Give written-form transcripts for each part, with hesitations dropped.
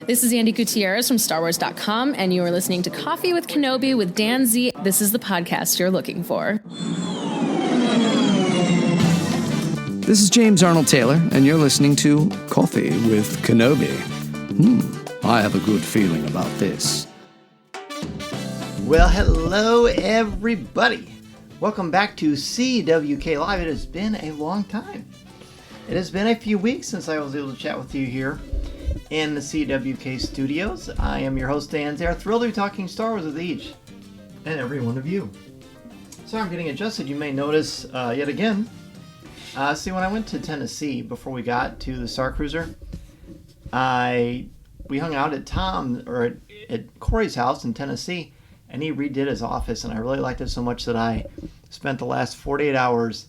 This is Andy Gutierrez from StarWars.com, and you are listening to Coffee with Kenobi with Dan Z. This is the podcast you're looking for. This is James Arnold Taylor, and you're listening to Coffee with Kenobi. I have a good feeling about this. Well, hello, everybody. Welcome back to CWK Live. It has been a long time. It has been a few weeks since I was able to chat with you here in the CWK studios. I am your host, Dan Zare, thrilled to be talking Star Wars with each and every one of you. So I'm getting adjusted. You may notice yet again. See, when I went to Tennessee before we got to the Starcruiser, we hung out at Corey's house in Tennessee, and he redid his office, and I really liked it so much that I spent the last 48 hours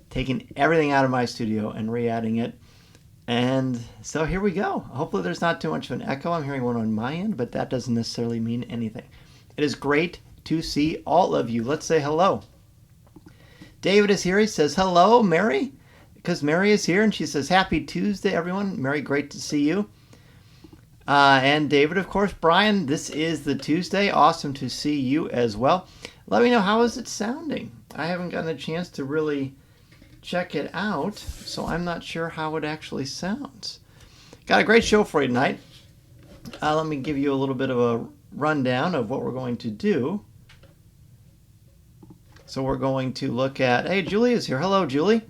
taking everything out of my studio and re-adding it. And so here we go. Hopefully there's not too much of an echo. I'm hearing one on my end, but that doesn't necessarily mean anything. It is great to see all of you. Let's say hello. David is here. He says, hello, Mary, because Mary is here, and she says, happy Tuesday, everyone. Mary, great to see you. And David, of course. Brian, this is the Tuesday. Awesome to see you as well. Let me know, how is it sounding? I haven't gotten a chance to really check it out, so I'm not sure how it actually sounds. Got a great show for you tonight. Let me give you a little bit of a rundown of what we're going to do. So we're going to look at, hey, Julie is here. Hello, Julie.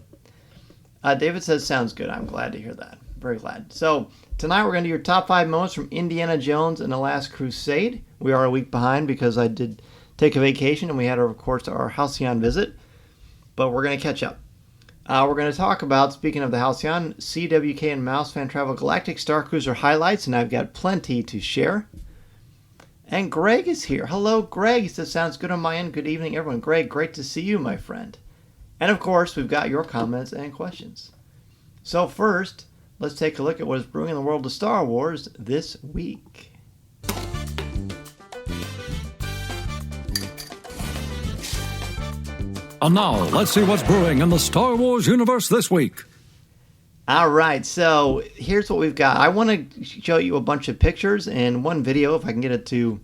David says, sounds good. I'm glad to hear that. Very glad. So tonight we're going to do your top 5 moments from Indiana Jones and the Last Crusade. We are a week behind because I did take a vacation and we had, of course, our Halcyon visit. But we're going to catch up. We're going to talk about, speaking of the Halcyon, CWK and Mouse Fan Travel Galactic Starcruiser highlights, and I've got plenty to share. And Greg is here. Hello, Greg. He says, sounds good on my end. Good evening, everyone. Greg, great to see you, my friend. And, of course, we've got your comments and questions. So first, let's take a look at what is brewing in the world of Star Wars this week. And now, let's see what's brewing in the Star Wars universe this week. All right, so here's what we've got. I want to show you a bunch of pictures and one video, if I can get it to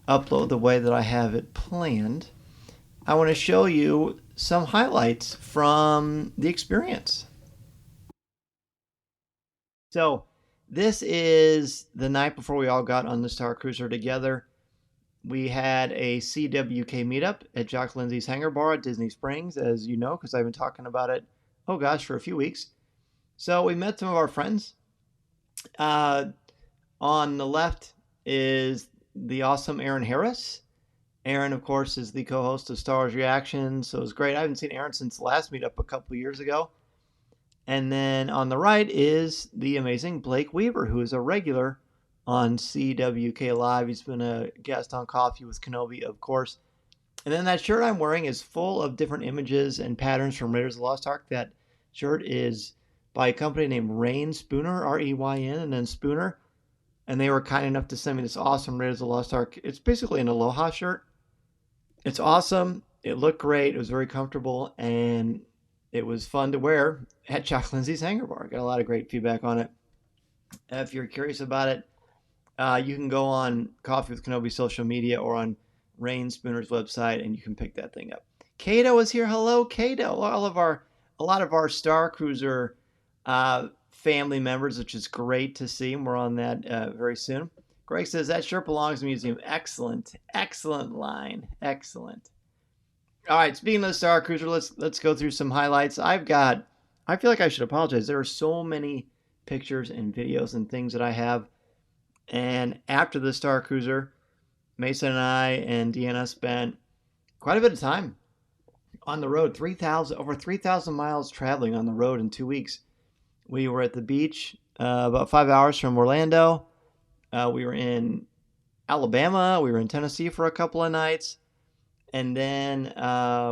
upload the way that I have it planned. I want to show you some highlights from the experience. So this is the night before we all got on the Starcruiser together. We had a CWK meetup at Jock Lindsay's Hangar Bar at Disney Springs, as you know, because I've been talking about it, for a few weeks. So we met some of our friends. On the left is the awesome Aaron Harris. Aaron, of course, is the co-host of Star Wars Reaction, so it was great. I haven't seen Aaron since the last meetup a couple of years ago. And then on the right is the amazing Blake Weaver, who is a regular on CWK Live. He's been a guest on Coffee with Kenobi, of course. And then that shirt I'm wearing is full of different images and patterns from Raiders of the Lost Ark. That shirt is by a company named Rain Spooner, R-E-Y-N, and then Spooner. And they were kind enough to send me this awesome Raiders of the Lost Ark. It's basically an Aloha shirt. It's awesome. It looked great. It was very comfortable. And it was fun to wear at Jock Lindsay's Hangar Bar. Got a lot of great feedback on it. If you're curious about it, you can go on Coffee with Kenobi social media or on Rain Spooner's website, and you can pick that thing up. Kato is here. Hello, Kato. A lot of our Starcruiser family members, which is great to see, and we're on that very soon. Greg says that shirt belongs to the museum. Excellent line. Excellent. All right, speaking of the Starcruiser, let's go through some highlights. I feel like I should apologize. There are so many pictures and videos and things that I have. And after the Starcruiser, Mason and I and Deanna spent quite a bit of time on the road. Over 3,000 miles traveling on the road in 2 weeks. We were at the beach about 5 hours from Orlando. We were in Alabama. We were in Tennessee for a couple of nights. And then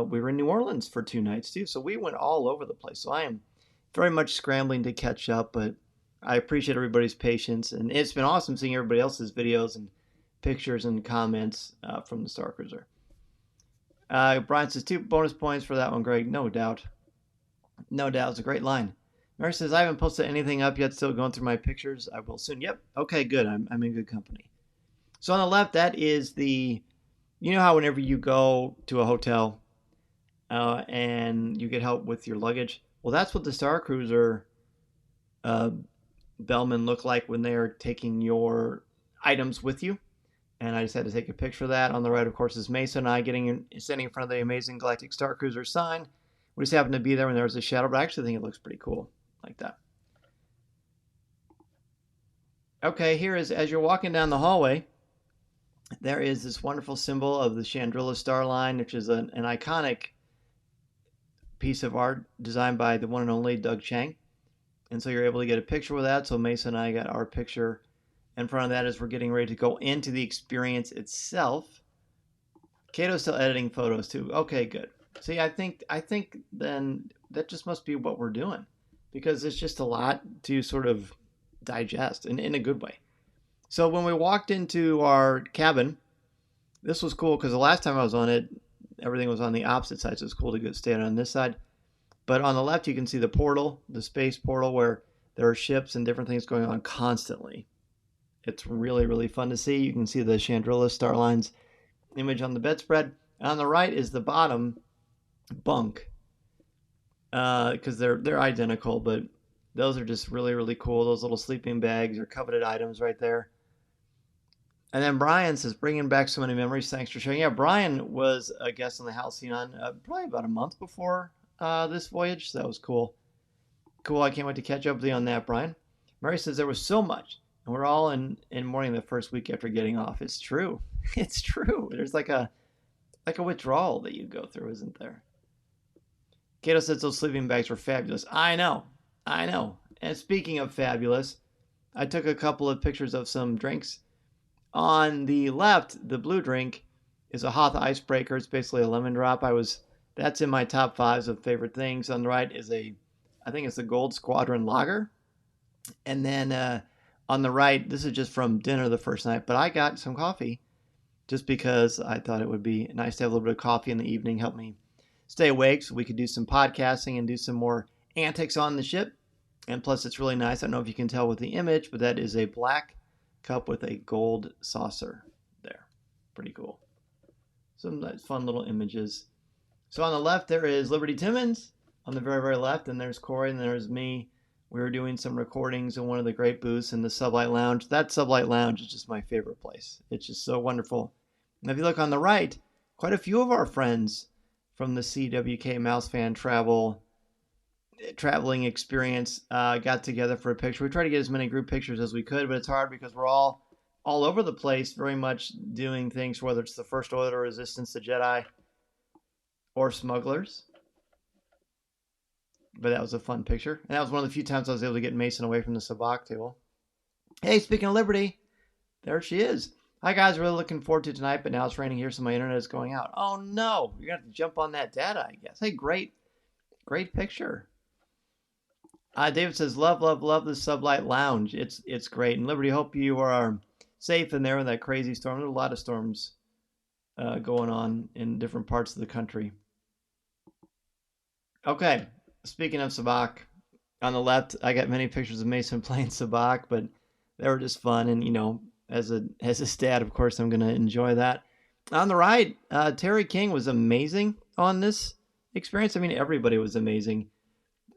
we were in New Orleans for 2 nights too. So we went all over the place. So I am very much scrambling to catch up, but I appreciate everybody's patience, and it's been awesome seeing everybody else's videos and pictures and comments from the Starcruiser. Brian says 2 bonus points for that one, Greg. No doubt. It's a great line. Mary says, I haven't posted anything up yet. Still going through my pictures. I will soon. Yep. Okay, good. I'm in good company. So on the left, that is you know how whenever you go to a hotel and you get help with your luggage? Well, that's what the Starcruiser bellmen look like when they are taking your items with you. And I just had to take a picture of that. On the right, of course, is Mesa and I standing in front of the amazing Galactic Starcruiser sign. We just happened to be there when there was a shadow, but I actually think it looks pretty cool like that. Okay, here is, as you're walking down the hallway, there is this wonderful symbol of the Chandrila star line, which is an iconic piece of art designed by the one and only Doug Chang. And so you're able to get a picture with that. So Mesa and I got our picture in front of that as we're getting ready to go into the experience itself. Kato's still editing photos too. Okay, good. See, I think then that just must be what we're doing, because it's just a lot to sort of digest in a good way. So when we walked into our cabin, this was cool because the last time I was on it, everything was on the opposite side, so it's cool to stay on this side. But on the left, you can see the portal, the space portal, where there are ships and different things going on constantly. It's really, really fun to see. You can see the Chandrila star lines image on the bedspread. And on the right is the bottom bunk, because they're identical, but those are just really, really cool. Those little sleeping bags are coveted items right there. And then Brian says, bringing back so many memories. Thanks for sharing. Yeah, Brian was a guest on the Halcyon probably about a month before this voyage. So that was cool. Cool. I can't wait to catch up with you on that, Brian. Mary says there was so much, and we're all in mourning the first week after getting off. It's true. It's true. There's like a withdrawal that you go through, isn't there? Kato says those sleeping bags were fabulous. I know. And speaking of fabulous, I took a couple of pictures of some drinks. On the left, the blue drink is a Hoth icebreaker. It's basically a lemon drop. That's in my top 5s of favorite things. On the right is I think it's the Gold Squadron Lager. And then on the right, this is just from dinner the first night, but I got some coffee just because I thought it would be nice to have a little bit of coffee in the evening, help me stay awake so we could do some podcasting and do some more antics on the ship. And plus, it's really nice. I don't know if you can tell with the image, but that is a black cup with a gold saucer there. Pretty cool. Some nice, fun little images. So on the left, there is Liberty Timmons on the very, very left, and there's Corey, and there's me. We were doing some recordings in one of the great booths in the Sublight Lounge. That Sublight Lounge is just my favorite place. It's just so wonderful. And if you look on the right, quite a few of our friends from the CWK Mouse Fan traveling experience got together for a picture. We tried to get as many group pictures as we could, but it's hard because we're all over the place, very much doing things, whether it's the First Order, Resistance, the Jedi, or Smugglers. But that was a fun picture. And that was one of the few times I was able to get Mason away from the sabacc table. Hey, speaking of Liberty, there she is. Hi, guys. Really looking forward to tonight, but now it's raining here, so my internet is going out. Oh, no. You're going to have to jump on that data, I guess. Hey, great picture. David says, love the Sublight Lounge. It's great. And Liberty, hope you are safe in there in that crazy storm. There's a lot of storms going on in different parts of the country. Okay. Speaking of sabacc, on the left, I got many pictures of Mason playing sabacc, but they were just fun. And, as a stat, of course, I'm going to enjoy that. On the right, Terry King was amazing on this experience. I mean, everybody was amazing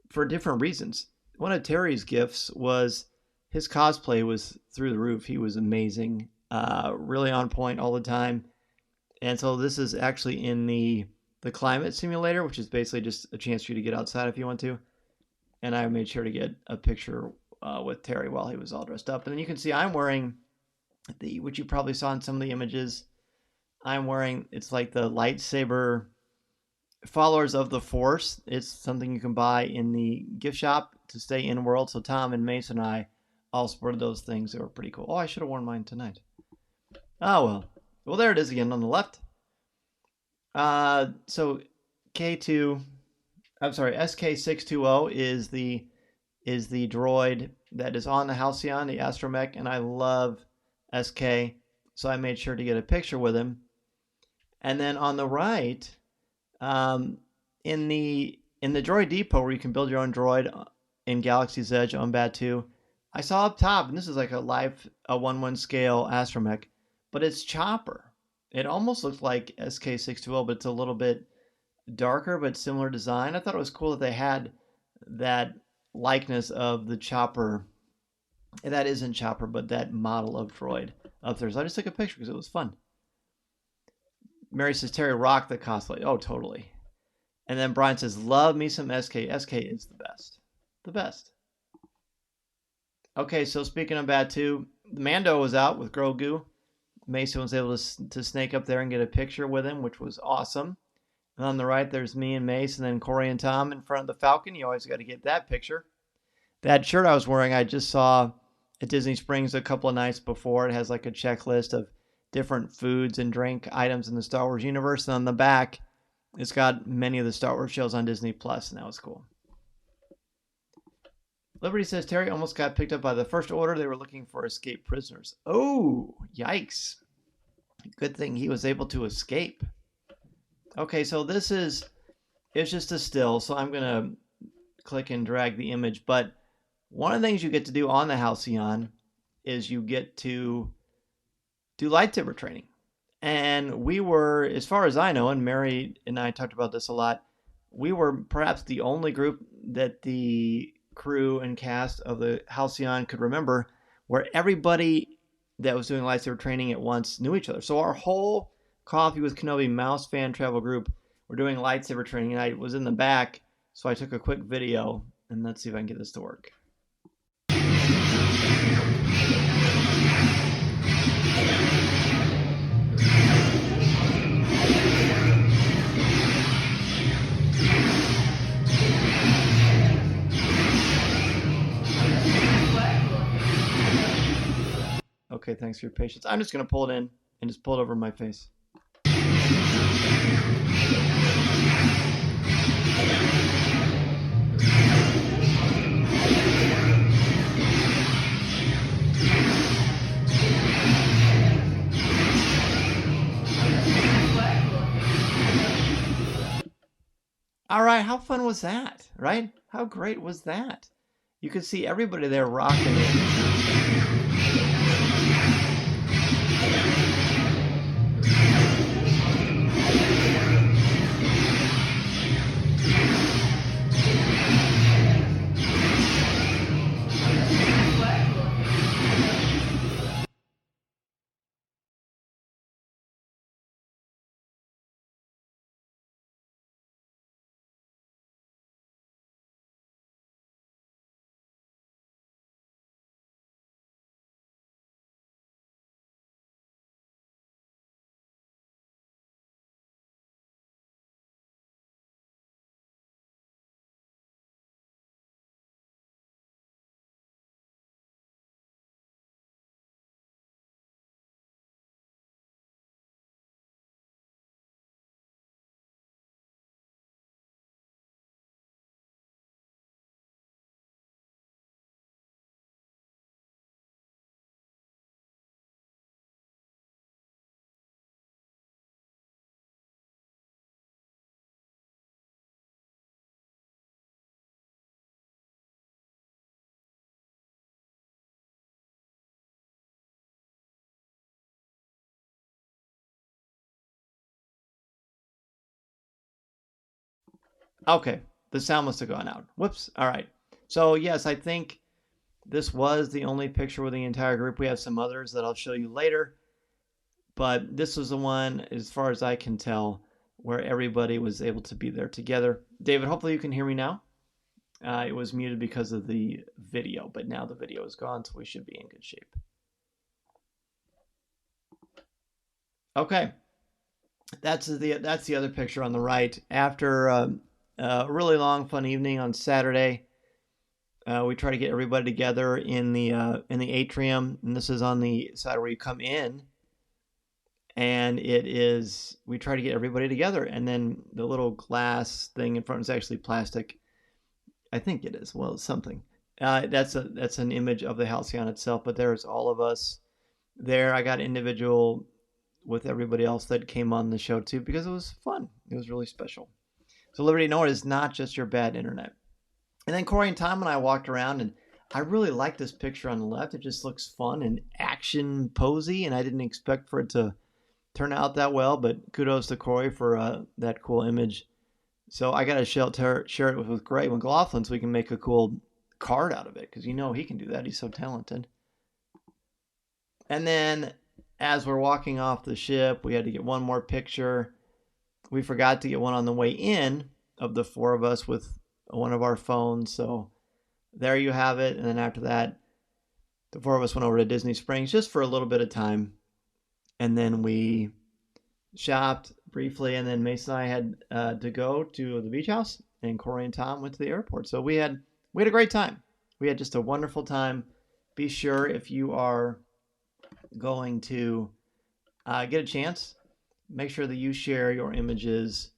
for different reasons. One of Terry's gifts was his cosplay was through the roof. He was amazing, really on point all the time. And so this is actually in the climate simulator, which is basically just a chance for you to get outside if you want to. And I made sure to get a picture with Terry while he was all dressed up. And then you can see I'm wearing which you probably saw in some of the images, it's like the lightsaber Followers of the Force. It's something you can buy in the gift shop to stay in world. So Tom and Mason and I all sported those things. They were pretty cool. Oh, I should have worn mine tonight. Oh, well. Well, there it is again on the left. So SK620 is the droid that is on the Halcyon, the astromech, and I love SK, so I made sure to get a picture with him. And then on the right, in the droid depot where you can build your own droid in Galaxy's Edge on Batu. I saw up top, and this is like a 1/1 scale astromech, but it's Chopper. It almost looks like SK620, but it's a little bit darker, but similar design. I thought it was cool that they had that likeness of the Chopper. And that isn't Chopper, but that model of droid up there. So I just took a picture because it was fun. Mary says, Terry rocked the cosplay. Oh, totally. And then Brian says, love me some SK. SK is the best. The best. Okay, so speaking of Batu, Mando was out with Grogu. Mason was able to snake up there and get a picture with him, which was awesome. And on the right, there's me and Mace, and then Corey and Tom in front of the Falcon. You always got to get that picture. That shirt I was wearing, I just saw at Disney Springs a couple of nights before. It has like a checklist of different foods and drink items in the Star Wars universe. And on the back, it's got many of the Star Wars shows on Disney Plus, and that was cool. Liberty says, Terry almost got picked up by the First Order. They were looking for escaped prisoners. Oh, yikes. Good thing he was able to escape. Okay, so it's just a still, so I'm going to click and drag the image. But one of the things you get to do on the Halcyon is you get to do lightsaber training. And we were, as far as I know, and Mary and I talked about this a lot, we were perhaps the only group that the crew and cast of the Halcyon could remember where everybody that was doing lightsaber training at once knew each other. So our whole Coffee with Kenobi Mouse Fan Travel group were doing lightsaber training, and I was in the back, so I took a quick video, and let's see if I can get this to work. Okay, thanks for your patience. I'm just going to pull it in and just pull it over my face. All right, how fun was that, right? How great was that? You could see everybody there rocking it. Okay, the sound must have gone out. Whoops. All right. So yes, I think this was the only picture with the entire group. We have some others that I'll show you later. But this was the one, as far as I can tell, where everybody was able to be there together. David, hopefully you can hear me now. It was muted because of the video, but now the video is gone, so we should be in good shape. Okay, that's the other picture on the right. After a really long, fun evening on Saturday, we try to get everybody together in the atrium, and this is on the side where you come in. And we try to get everybody together, and then the little glass thing in front is actually plastic. I think it is. Well, it's something. That's an image of the Halcyon itself, but there's all of us there. I got individual with everybody else that came on the show too, because it was fun. It was really special. So Liberty, no, it is not just your bad internet. And then Corey and Tom and I walked around, and I really like this picture on the left. It just looks fun and action posy, and I didn't expect for it to turn out that well, but kudos to Corey for that cool image. So I got to share it with Greg McLaughlin so we can make a cool card out of it, because he can do that. He's so talented. And then as we're walking off the ship, we had to get one more picture. We forgot to get one on the way in of the four of us with one of our phones. So there you have it. And then after that, the four of us went over to Disney Springs just for a little bit of time. And then we shopped briefly. And then Mason and I had to go to the beach house, and Corey and Tom went to the airport. So we had a great time. We had just a wonderful time. Be sure, if you are going to get a chance, make sure that you share your images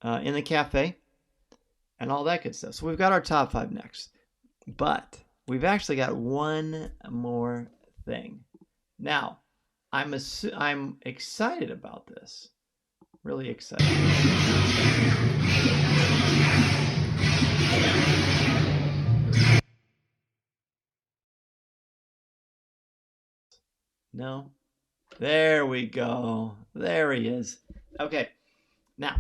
in the cafe and all that good stuff. So we've got our top 5 next, but we've actually got one more thing. Now, I'm excited about this. Really excited. No? There we go. There he is. Okay. Now,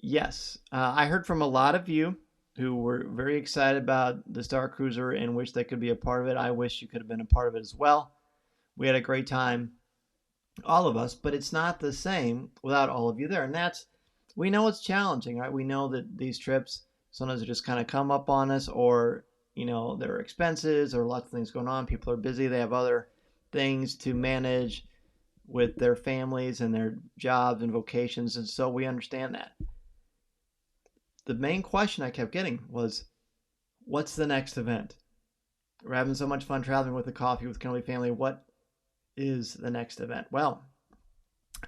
yes, I heard from a lot of you who were very excited about the Starcruiser and wish they could be a part of it. I wish you could have been a part of it as well. We had a great time, all of us, but it's not the same without all of you there. And we know it's challenging, right? We know that these trips sometimes just kind of come up on us, or, there are expenses or lots of things going on. People are busy. They have other things to manage with their families and their jobs and vocations. And so we understand that. The main question I kept getting was, what's the next event? We're having so much fun traveling with the Coffee with Kenobi family. What is the next event? Well,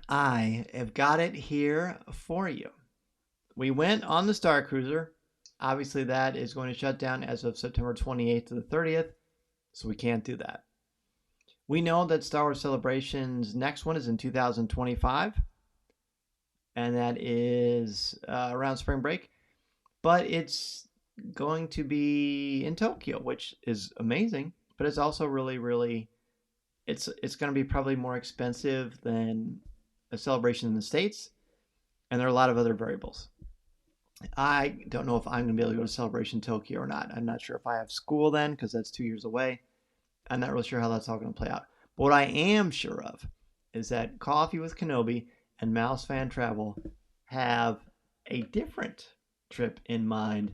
I have got it here for you. We went on the Starcruiser. Obviously, that is going to shut down as of September 28th to the 30th, so we can't do that. We know that Star Wars Celebration's next one is in 2025, and that is around spring break. But it's going to be in Tokyo, which is amazing, but it's also really, really, it's going to be probably more expensive than a celebration in the States, and there are a lot of other variables. I don't know if I'm going to be able to go to Celebration Tokyo or not. I'm not sure if I have school then, because that's 2 years away. I'm not really sure how that's all going to play out. But what I am sure of is that Coffee with Kenobi and Mouse Fan Travel have a different trip in mind.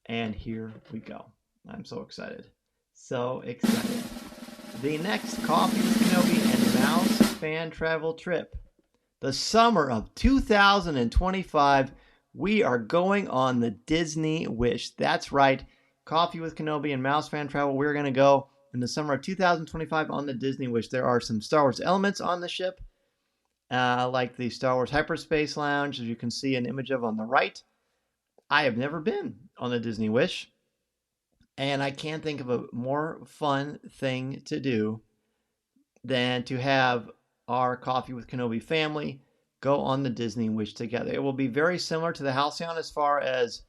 And here we go. I'm so excited. So excited. The next Coffee with Kenobi and Mouse Fan Travel trip. The summer of 2025, we are going on the Disney Wish. That's right. Coffee with Kenobi and Mouse Fan Travel. We're going to go in the summer of 2025 on the Disney Wish. There are some Star Wars elements on the ship, like the Star Wars Hyperspace Lounge, as you can see an image of on the right. I have never been on the Disney Wish, and I can't think of a more fun thing to do than to have our Coffee with Kenobi family go on the Disney Wish together. It will be very similar to the Halcyon as far as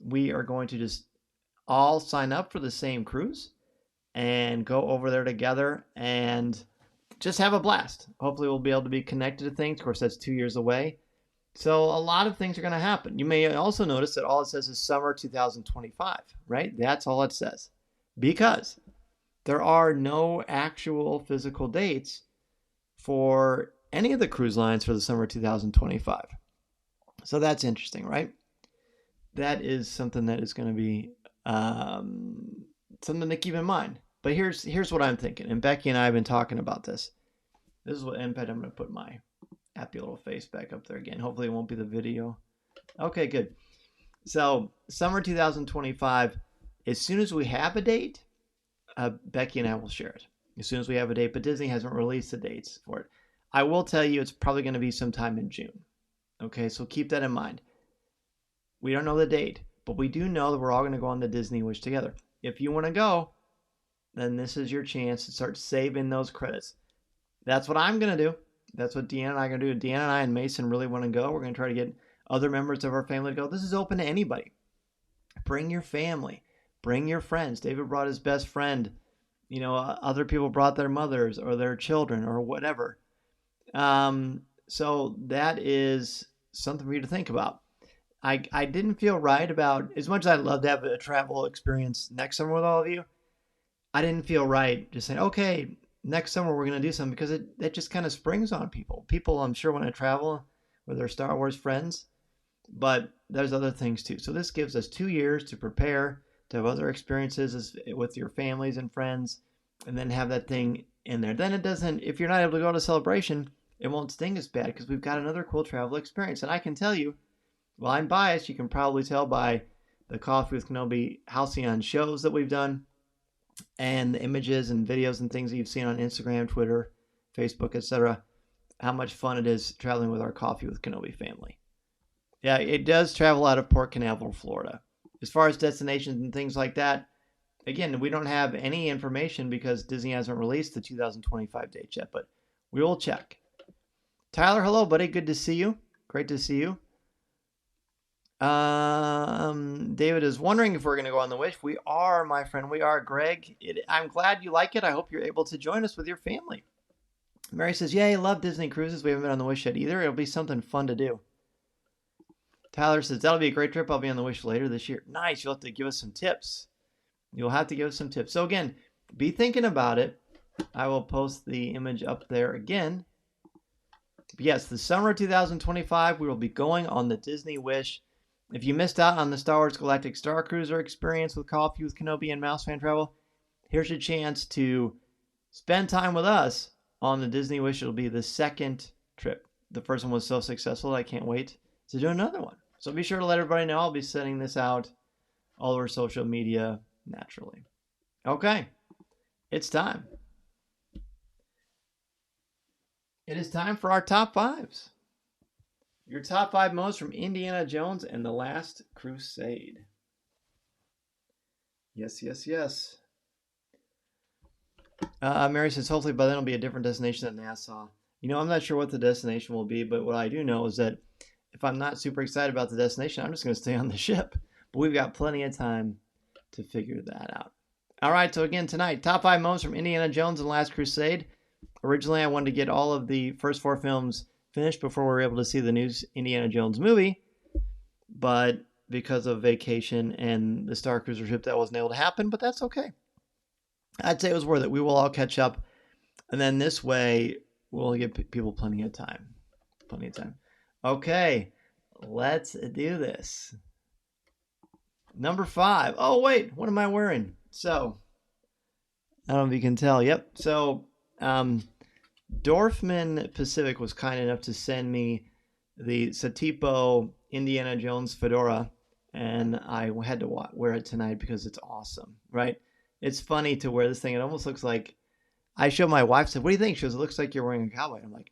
we are going to just all sign up for the same cruise and go over there together and just have a blast. Hopefully we'll be able to be connected to things. Of course, that's 2 years away. So a lot of things are going to happen. You may also notice that all it says is summer 2025, right? That's all it says. Because there are no actual physical dates for any of the cruise lines for the summer 2025. So that's interesting, right? That is something that is going to be something to keep in mind. But here's what I'm thinking. And Becky and I have been talking about this. This is what, in fact, I'm going to put my happy little face back up there again. Hopefully it won't be the video. Okay, good. So summer 2025, as soon as we have a date, Becky and I will share it. As soon as we have a date, but Disney hasn't released the dates for it. I will tell you it's probably going to be sometime in June. Okay, so keep that in mind. We don't know the date, but we do know that we're all going to go on the Disney Wish together. If you want to go, then this is your chance to start saving those credits. That's what I'm going to do. That's what Deanna and I are going to do. Deanna and I and Mason really want to go. We're going to try to get other members of our family to go. This is open to anybody. Bring your family. Bring your friends. David brought his best friend. Other people brought their mothers or their children or whatever. So that is something for you to think about. I didn't feel right about, as much as I'd love to have a travel experience next summer with all of you, I didn't feel right just saying, okay, next summer we're going to do something, because it just kind of springs on people. People, I'm sure, want to travel with their Star Wars friends, but there's other things too. So this gives us 2 years to prepare, to have other experiences with your families and friends, and then have that thing in there. Then it doesn't, if you're not able to go to Celebration, it won't sting as bad, because we've got another cool travel experience. And I can tell you, well, I'm biased. You can probably tell by the Coffee with Kenobi Halcyon shows that we've done, and the images and videos and things that you've seen on Instagram, Twitter, Facebook, etc., how much fun it is traveling with our Coffee with Kenobi family. Yeah, it does travel out of Port Canaveral, Florida. As far as destinations and things like that, again, we don't have any information because Disney hasn't released the 2025 dates yet, but we will check. Tyler, hello, buddy. Good to see you. Great to see you. David is wondering if we're going to go on the Wish. We are, my friend. We are, Greg. I'm glad you like it. I hope you're able to join us with your family. Mary says, yay, love Disney cruises. We haven't been on the Wish yet either. It'll be something fun to do. Tyler says, that'll be a great trip. I'll be on the Wish later this year. Nice. You'll have to give us some tips. You'll have to give us some tips. So again, be thinking about it. I will post the image up there again. But yes, the summer of 2025, we will be going on the Disney Wish. If you missed out on the Star Wars Galactic Starcruiser experience with Coffee with Kenobi and Mouse Fan Travel, here's your chance to spend time with us on the Disney Wish. It'll be the second trip. The first one was so successful, I can't wait to do another one. So be sure to let everybody know. I'll be sending this out all over social media naturally. Okay, it's time. It is time for our top fives. Your top 5 moments from Indiana Jones and the Last Crusade. Yes, yes, yes. Mary says, hopefully by then it'll be a different destination than Nassau. I'm not sure what the destination will be, but what I do know is that if I'm not super excited about the destination, I'm just going to stay on the ship. But we've got plenty of time to figure that out. All right, so again, tonight, top 5 moments from Indiana Jones and the Last Crusade. Originally, I wanted to get all of the first 4 films finished before we were able to see the new Indiana Jones movie, but because of vacation and the Starcruiser trip, that wasn't able to happen, but that's okay. I'd say it was worth it. We will all catch up, and then this way, we'll give people plenty of time. Plenty of time. Okay, let's do this. Number 5. Oh, wait, what am I wearing? So, I don't know if you can tell. Yep, so, Dorfman Pacific was kind enough to send me the Satipo Indiana Jones fedora, and I had to wear it tonight because it's awesome, right? It's funny to wear this thing. It almost looks like, I showed my wife, said, what do you think? She goes, it looks like you're wearing a cowboy. I'm like,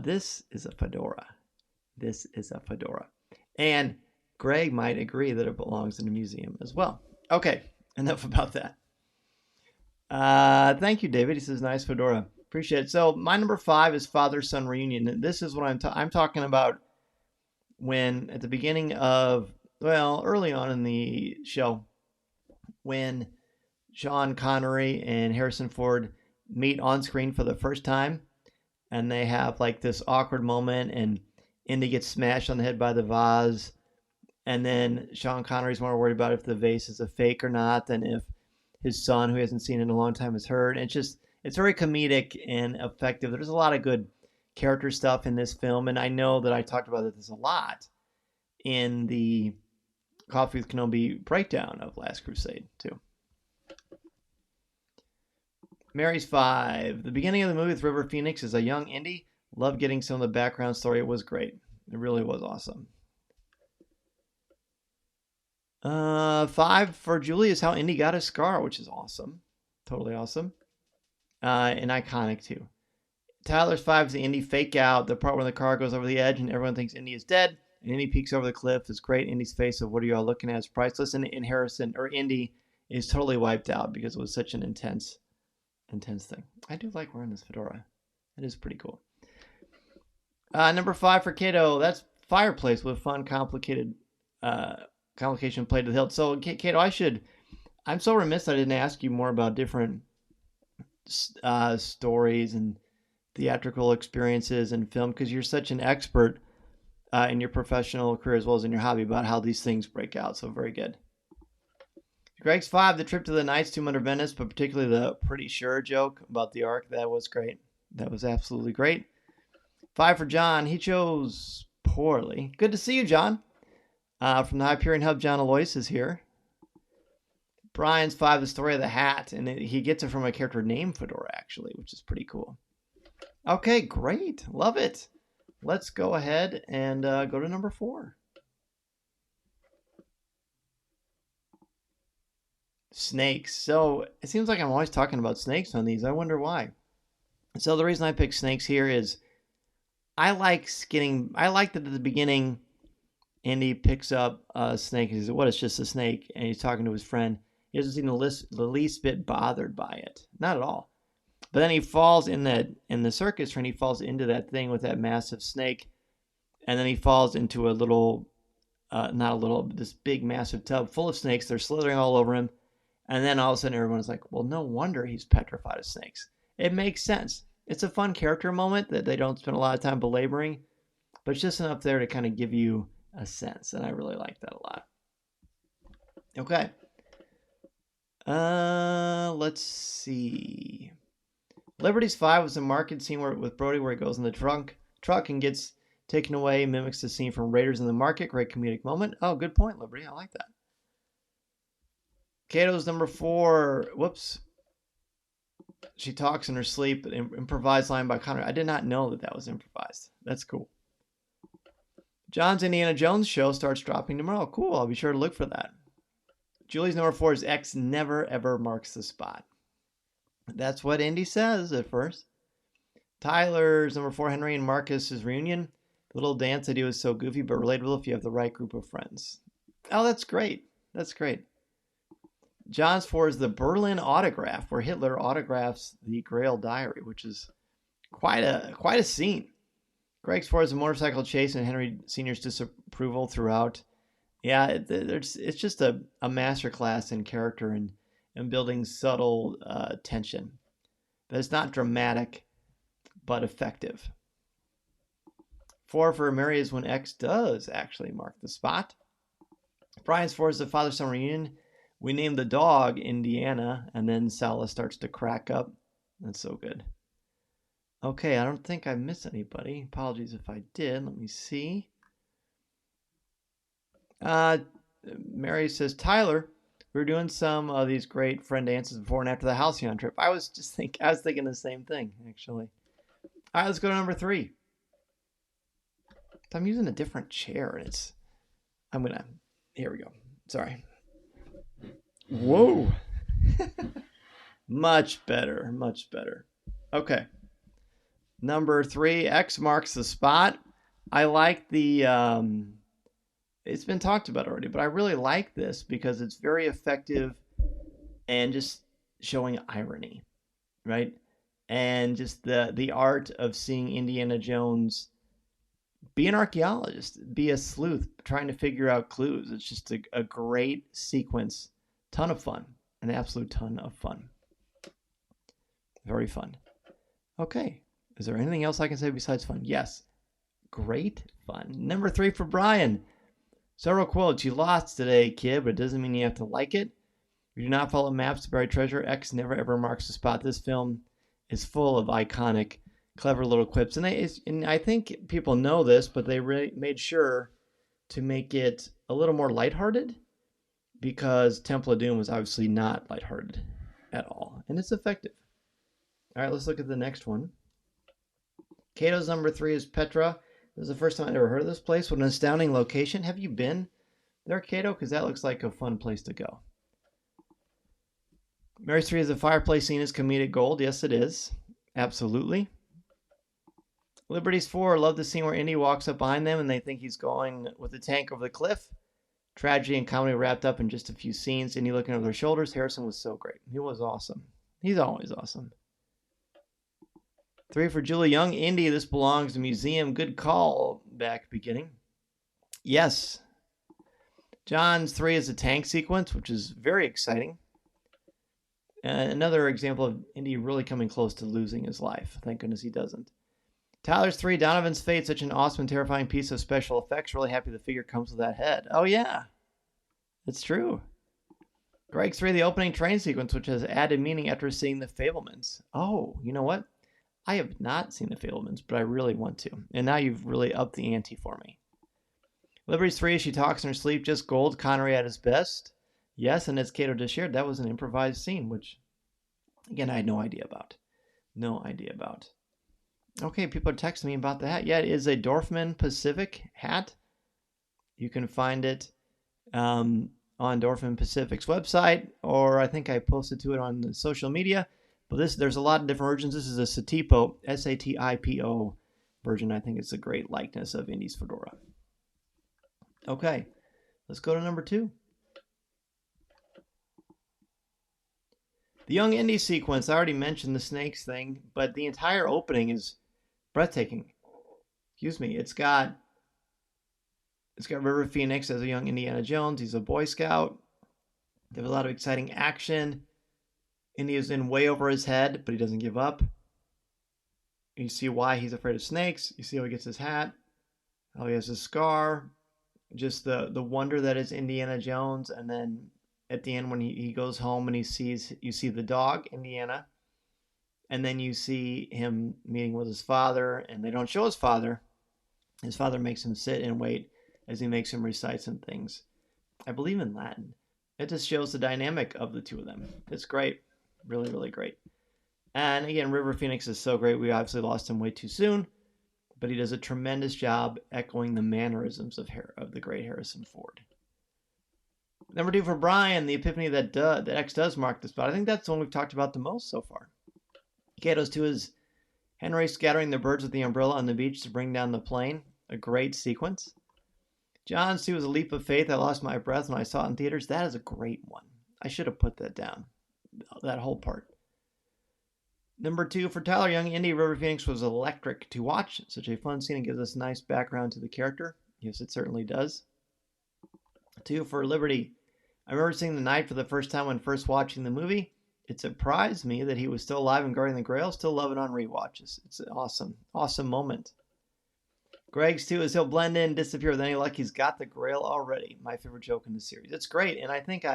this is a fedora. This is a fedora. And Greg might agree that it belongs in a museum as well. Okay, enough about that. Thank you, David. He says, nice fedora. Appreciate it. So my number 5 is father-son reunion. This is what I'm talking about when at the beginning of, early on in the show, when Sean Connery and Harrison Ford meet on screen for the first time, and they have like this awkward moment, and Indy gets smashed on the head by the vase, and then Sean Connery's more worried about if the vase is a fake or not than if his son, who he hasn't seen in a long time, is hurt. And it's very comedic and effective. There's a lot of good character stuff in this film, and I know that I talked about this a lot in the Coffee with Kenobi breakdown of Last Crusade, too. Mary's 5. The beginning of the movie with River Phoenix is a young Indy. Loved getting some of the background story. It was great. It really was awesome. 5 for Julie is how Indy got his scar, which is awesome. Totally awesome. And iconic, too. Tyler's 5 is the Indy fake out. The part where the car goes over the edge and everyone thinks Indy is dead. And Indy peeks over the cliff. It's great. Indy's face of what are you all looking at is priceless. And Indy is totally wiped out because it was such an intense thing. I do like wearing this fedora. It is pretty cool. Number 5 for Kato. That's fireplace with fun, complicated complication played to the hilt. So, Kato, I'm so remiss I didn't ask you more about different stories and theatrical experiences in film, because you're such an expert in your professional career as well as in your hobby about how these things break out. So very good. Greg's 5, the trip to the Knights Tomb under Venice, but particularly the pretty sure joke about the Ark. That was great. That was absolutely great. 5 for John. He chose poorly. Good to see you, John. From the Hyperion Hub, John Alois is here. Brian's 5, the story of the hat, and he gets it from a character named Fedora, actually, which is pretty cool. Okay, great. Love it. Let's go ahead and go to number 4. Snakes. So it seems like I'm always talking about snakes on these. I wonder why. So the reason I picked snakes here is I like that at the beginning, Andy picks up a snake and he says, "What? It's just a snake." And he's talking to his friend. He doesn't seem the least bit bothered by it. Not at all. But then he falls in the circus ring. He falls into that thing with that massive snake. And then he falls into this big massive tub full of snakes. They're slithering all over him. And then all of a sudden everyone's like, well, no wonder he's petrified of snakes. It makes sense. It's a fun character moment that they don't spend a lot of time belaboring, but it's just enough there to kind of give you a sense. And I really like that a lot. Okay. Let's see. Liberty's 5 was a market scene with Brody where he goes in the truck and gets taken away, mimics the scene from Raiders in the Market. Great comedic moment. Oh, good point, Liberty. I like that. Kato's number 4. Whoops. She talks in her sleep. Improvised line by Connor. I did not know that was improvised. That's cool. John's Indiana Jones show starts dropping tomorrow. Cool. I'll be sure to look for that. Julie's number 4 is X never ever marks the spot. That's what Indy says at first. Tyler's number 4, Henry and Marcus's reunion. The little dance they do is so goofy but relatable if you have the right group of friends. Oh, that's great. That's great. John's 4 is the Berlin autograph, where Hitler autographs the Grail diary, which is quite a scene. Greg's 4 is a motorcycle chase and Henry Sr.'s disapproval throughout. Yeah, it's just a masterclass in character and building subtle tension. That is not dramatic, but effective. 4 for Mary is when X does actually mark the spot. Brian's 4 is the father-son reunion. We named the dog Indiana, and then Sala starts to crack up. That's so good. Okay, I don't think I missed anybody. Apologies if I did. Let me see. Mary says, Tyler, we were doing some of these great friend dances before and after the Halcyon trip. I was thinking the same thing, actually. All right, let's go to number 3. I'm using a different chair. Here we go. Sorry. Whoa. Much better. Much better. Okay. Number 3, X marks the spot. I like it's been talked about already, but I really like this because it's very effective and just showing irony, right? And just the art of seeing Indiana Jones be an archaeologist, be a sleuth, trying to figure out clues. It's just a great sequence. Ton of fun. An absolute ton of fun. Very fun. Okay. Is there anything else I can say besides fun? Yes. Great fun. Number 3 for Brian. Several quotes. You lost today, kid, but it doesn't mean you have to like it. You do not follow maps to bury treasure. X never ever marks the spot. This film is full of iconic, clever little quips. And I think people know this, but they really made sure to make it a little more lighthearted, because Temple of Doom was obviously not lighthearted at all. And it's effective. All right, let's look at the next one. Kato's number 3 is Petra. This is the first time I've ever heard of this place. What an astounding location. Have you been there, Kato? Because that looks like a fun place to go. Mary's 3 is the fireplace scene is comedic gold. Yes, it is. Absolutely. Liberty's 4. Love the scene where Indy walks up behind them and they think he's going with the tank over the cliff. Tragedy and comedy wrapped up in just a few scenes. Indy looking over their shoulders. Harrison was so great. He was awesome. He's always awesome. 3 for Julie Young. Indy, this belongs to museum. Good call back beginning. Yes. John's 3 is a tank sequence, which is very exciting. Another example of Indy really coming close to losing his life. Thank goodness he doesn't. Tyler's 3, Donovan's Fate, such an awesome and terrifying piece of special effects. Really happy the figure comes with that head. Oh, yeah. It's true. Greg's 3, the opening train sequence, which has added meaning after seeing The Fabelmans. Oh, you know what? I have not seen The Fabelmans, but I really want to. And now you've really upped the ante for me. Liberty's 3, she talks in her sleep, just gold, Connery at his best. Yes, and as Cato just shared, that was an improvised scene, which, again, I had no idea about. No idea about. Okay, people are texting me about the hat. Yeah, it is a Dorfman Pacific hat. You can find it on Dorfman Pacific's website, or I think I posted to it on the social media. But there's a lot of different versions. This is a Satipo, S-A-T-I-P-O version. I think it's a great likeness of Indy's fedora. Okay, let's go to number 2. The young Indy sequence, I already mentioned the snakes thing, but the entire opening is breathtaking. Excuse me. It's got River Phoenix as a young Indiana Jones. He's a Boy Scout. There's a lot of exciting action. Indy is in way over his head, but he doesn't give up. You see why he's afraid of snakes. You see how he gets his hat, how he has his scar, just the wonder that is Indiana Jones. And then at the end when he goes home and you see the dog, Indiana, and then you see him meeting with his father, and they don't show his father. His father makes him sit and wait as he makes him recite some things. I believe in Latin. It just shows the dynamic of the two of them. It's great. Really, really great. And again, River Phoenix is so great. We obviously lost him way too soon, but he does a tremendous job echoing the mannerisms of the great Harrison Ford. Number 2 for Brian, the epiphany that X does mark the spot. I think that's the one we've talked about the most so far. Cato's 2 is Henry scattering the birds with the umbrella on the beach to bring down the plane. A great sequence. John's 2 is a leap of faith. I lost my breath when I saw it in theaters. That is a great one. I should have put that down. That whole part. Number 2 for Tyler Young, Indy River Phoenix was electric to watch. Such a fun scene and gives us a nice background to the character. Yes, it certainly does. 2 for Liberty. I remember seeing The Knight for the first time when first watching the movie. It surprised me that he was still alive and guarding the Grail. Still love it on rewatches. It's an awesome moment. Greg's 2 is he'll blend in, disappear with any luck. He's got the Grail already. My favorite joke in the series. It's great, and I think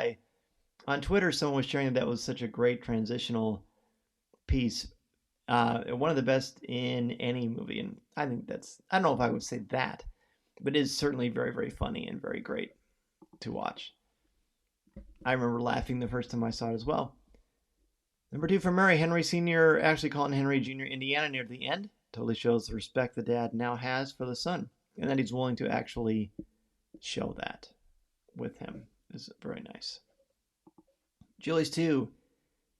on Twitter someone was sharing that was such a great transitional piece. One of the best in any movie, and I think I don't know if I would say that, but it is certainly very, very funny and very great to watch. I remember laughing the first time I saw it as well. Number 2 for Murray, Henry Sr. actually calling Henry Jr. Indiana near the end. Totally shows the respect the dad now has for the son, and that he's willing to actually show that with him is very nice. Julie's 2,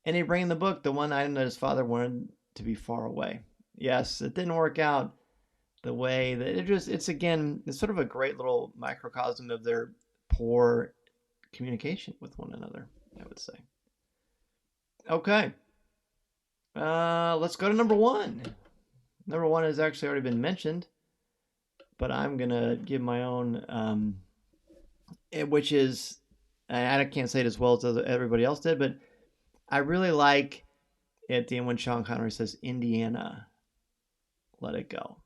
and he bringing the book, the one item that his father wanted to be far away. Yes, it didn't work out the way that it's sort of a great little microcosm of their poor communication with one another, I would say. Okay. Let's go to number 1. Number 1 has actually already been mentioned, but I'm going to give my own, which is, I can't say it as well as everybody else did, but I really like at the end when Sean Connery says, Indiana, let it go.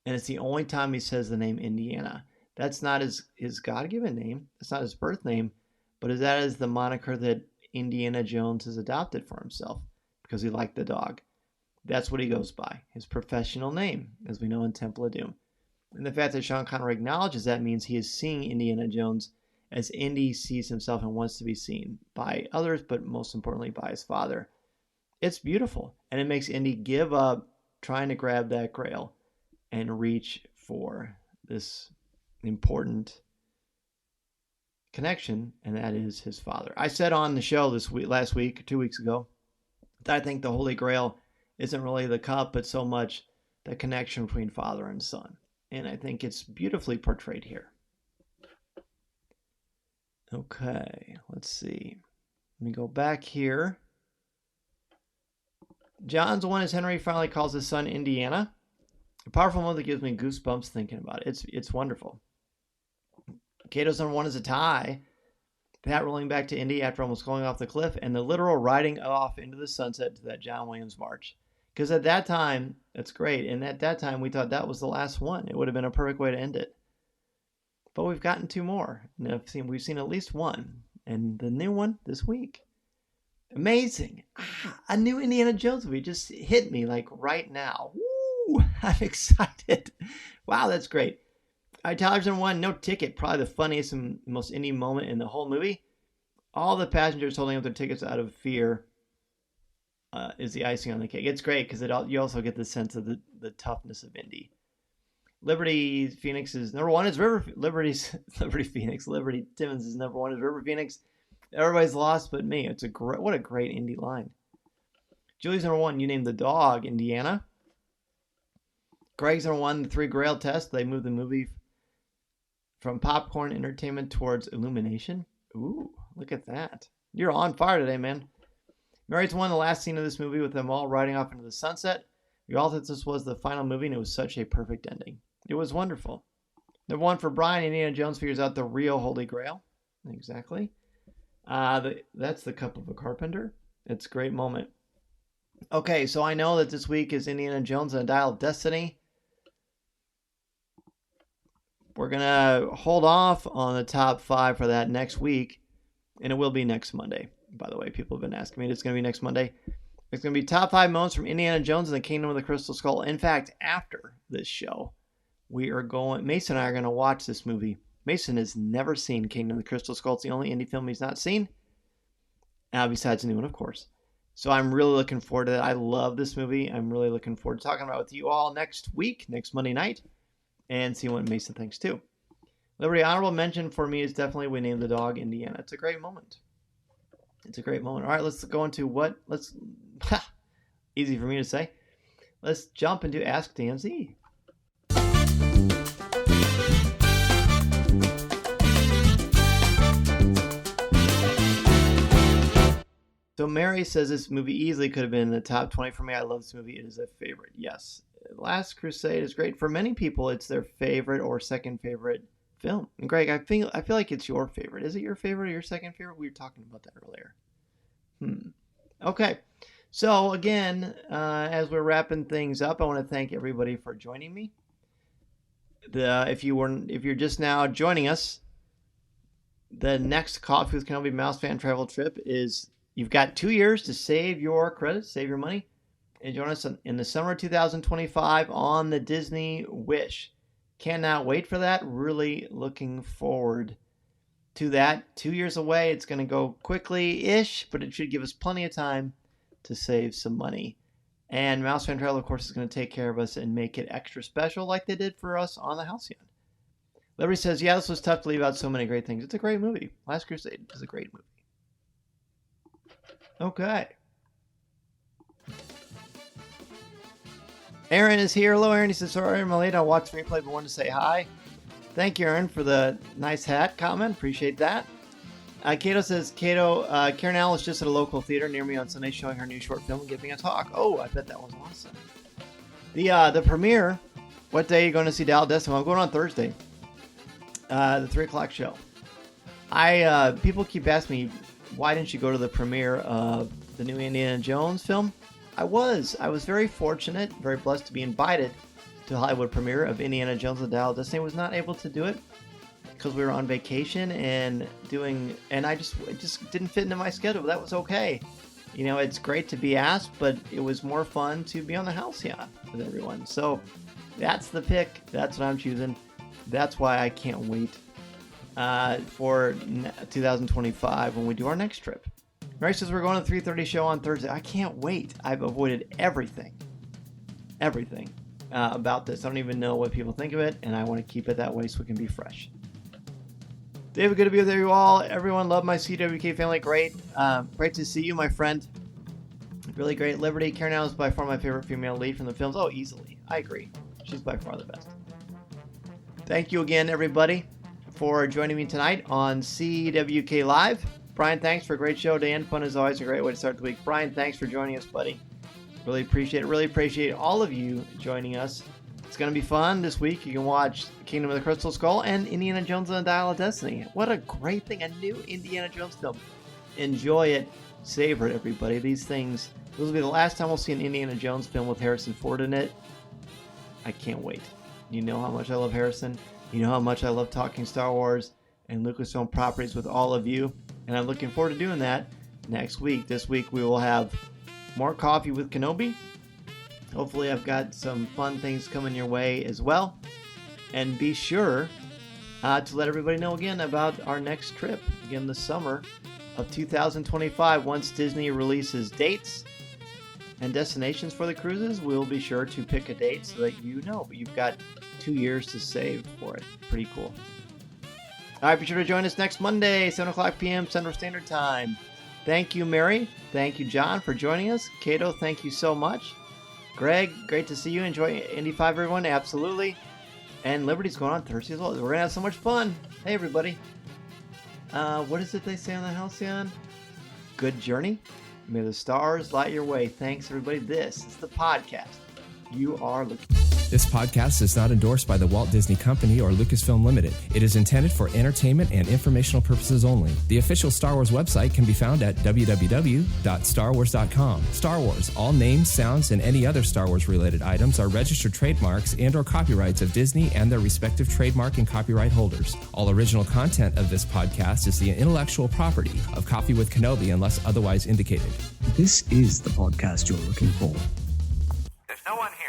And it's the only time he says the name Indiana. That's not his God-given name. That's not his birth name, but that is the moniker that Indiana Jones has adopted for himself because he liked the dog. That's what he goes by, his professional name, as we know in Temple of Doom. And the fact that Sean Connery acknowledges that means he is seeing Indiana Jones as Indy sees himself and wants to be seen by others, but most importantly by his father. It's beautiful, and it makes Indy give up trying to grab that Grail and reach for this important connection, and that is his father. I said on the show last week, 2 weeks ago, that I think the Holy Grail isn't really the cup, but so much the connection between father and son. And I think it's beautifully portrayed here. Okay, let's see. Let me go back here. John's one is Henry finally calls his son Indiana. A powerful moment that gives me goosebumps thinking about it. It's wonderful. Cato's number 1 is a tie. Pat rolling back to Indy after almost going off the cliff, and the literal riding off into the sunset to that John Williams march. Because at that time, that's great. And at that time, we thought that was the last one. It would have been a perfect way to end it. But we've gotten 2 more. And we've seen at least one. And the new one this week. Amazing. A new Indiana Jones movie just hit me like right now. Woo! I'm excited. Wow, that's great. All right, Tyler's number 1, no ticket. Probably the funniest and most indie moment in the whole movie. All the passengers holding up their tickets out of fear is the icing on the cake. It's great because you also get the sense of the toughness of Indy. Liberty Phoenix's number 1 is Liberty Phoenix. Liberty Timmons' number 1 is River Phoenix. Everybody's lost but me. What a great Indy line. Julie's number 1, you named the dog Indiana. Greg's number 1, the 3 Grail test. They moved the movie from popcorn entertainment towards illumination. Ooh, look at that. You're on fire today, man. Mary's 1, the last scene of this movie with them all riding off into the sunset. We all thought this was the final movie, and it was such a perfect ending. It was wonderful. Number 1 for Brian, Indiana Jones figures out the real Holy Grail. Exactly. That's the Cup of a Carpenter. It's a great moment. Okay, so I know that this week is Indiana Jones and a Dial of Destiny. We're going to hold off on the top 5 for that next week, and it will be next Monday. By the way, people have been asking me. It's going to be next Monday. It's going to be top 5 moments from Indiana Jones and the Kingdom of the Crystal Skull. In fact, after this show, Mason and I are going to watch this movie. Mason has never seen Kingdom of the Crystal Skull. It's the only indie film he's not seen. Besides the new one, of course. So I'm really looking forward to that. I love this movie. I'm really looking forward to talking about it with you all next week, next Monday night, and see what Mason thinks too. Liberty, honorable mention for me is definitely We Named the Dog Indiana. It's a great moment. It's a great moment. All right, let's go into easy for me to say. Let's jump into Ask Dan Z. So Mary says this movie easily could have been in the top 20 for me. I love this movie. It is a favorite. Yes. Last Crusade is great. For many people, it's their favorite or second favorite film. And Greg, I feel like it's your favorite. Is it your favorite or your second favorite? We were talking about that earlier. Okay. So again, as we're wrapping things up, I want to thank everybody for joining me. If you're just now joining us, the next Coffee with Kenobi Mouse Fan Travel trip is, you've got 2 years to save your credits, save your money, and join us in the summer of 2025 on the Disney Wish. Cannot wait for that. Really looking forward to that. 2 years away. It's going to go quickly-ish, but it should give us plenty of time to save some money. And Mouse Fan Travel, of course, is going to take care of us and make it extra special like they did for us on the Halcyon. Liberty says, yeah, this was tough to leave out so many great things. It's a great movie. Last Crusade is a great movie. Okay. Aaron is here. Hello, Aaron. He says, sorry, I'm late. I watched the replay, but wanted to say hi. Thank you, Aaron, for the nice hat comment. Appreciate that. Cato says, Karen Al is just at a local theater near me on Sunday showing her new short film and giving a talk. Oh, I bet that was awesome. The premiere, what day are you going to see Dial of Destiny? I'm going on Thursday. The 3 o'clock show. People keep asking me, why didn't you go to the premiere of the new Indiana Jones film? I was very fortunate, very blessed to be invited to the Hollywood premiere of Indiana Jones and the Dial of Destiny. I was not able to do it because we were on vacation and it just didn't fit into my schedule. But that was okay. You know, it's great to be asked, but it was more fun to be on the Halcyon with everyone. So that's the pick. That's what I'm choosing. That's why I can't wait for 2025 when we do our next trip. Mary says we're going to the 3:30 show on Thursday. I can't wait. I've avoided everything about this. I don't even know what people think of it, and I want to keep it that way so it can be fresh. David, good to be with you all. Everyone, love my CWK family. Great. Great to see you, my friend. Really great. Liberty, Karen Allen is by far my favorite female lead from the films. Oh, easily. I agree. She's by far the best. Thank you again, everybody, for joining me tonight on CWK Live. Brian, thanks for a great show. Dan, fun as always. A great way to start the week. Brian, thanks for joining us, buddy. Really appreciate it. Really appreciate all of you joining us. It's going to be fun this week. You can watch Kingdom of the Crystal Skull and Indiana Jones and the Dial of Destiny. What a great thing, a new Indiana Jones film. Enjoy it. Savor it, everybody. These things, this will be the last time we'll see an Indiana Jones film with Harrison Ford in it. I can't wait. You know how much I love Harrison. You know how much I love talking Star Wars and Lucasfilm properties with all of you. And I'm looking forward to doing that next week. This week we will have more Coffee with Kenobi. Hopefully I've got some fun things coming your way as well. And be sure to let everybody know again about our next trip. Again, the summer of 2025. Once Disney releases dates and destinations for the cruises, we'll be sure to pick a date so that you know. But you've got 2 years to save for it. Pretty cool. All right, be sure to join us next Monday, 7 o'clock p.m. Central Standard Time. Thank you, Mary. Thank you, John, for joining us. Cato, thank you so much. Greg, great to see you. Enjoy Indy 5, everyone. Absolutely. And Liberty's going on Thursday as well. We're going to have so much fun. Hey, everybody. What is it they say on the Halcyon? Good journey. May the stars light your way. Thanks, everybody. This is the podcast you are looking for. This podcast is not endorsed by the Walt Disney Company or Lucasfilm Limited. It is intended for entertainment and informational purposes only. The official Star Wars website can be found at www.starwars.com. Star Wars, all names, sounds, and any other Star Wars-related items are registered trademarks and/or copyrights of Disney and their respective trademark and copyright holders. All original content of this podcast is the intellectual property of Coffee with Kenobi unless otherwise indicated. This is the podcast you're looking for. There's no one here.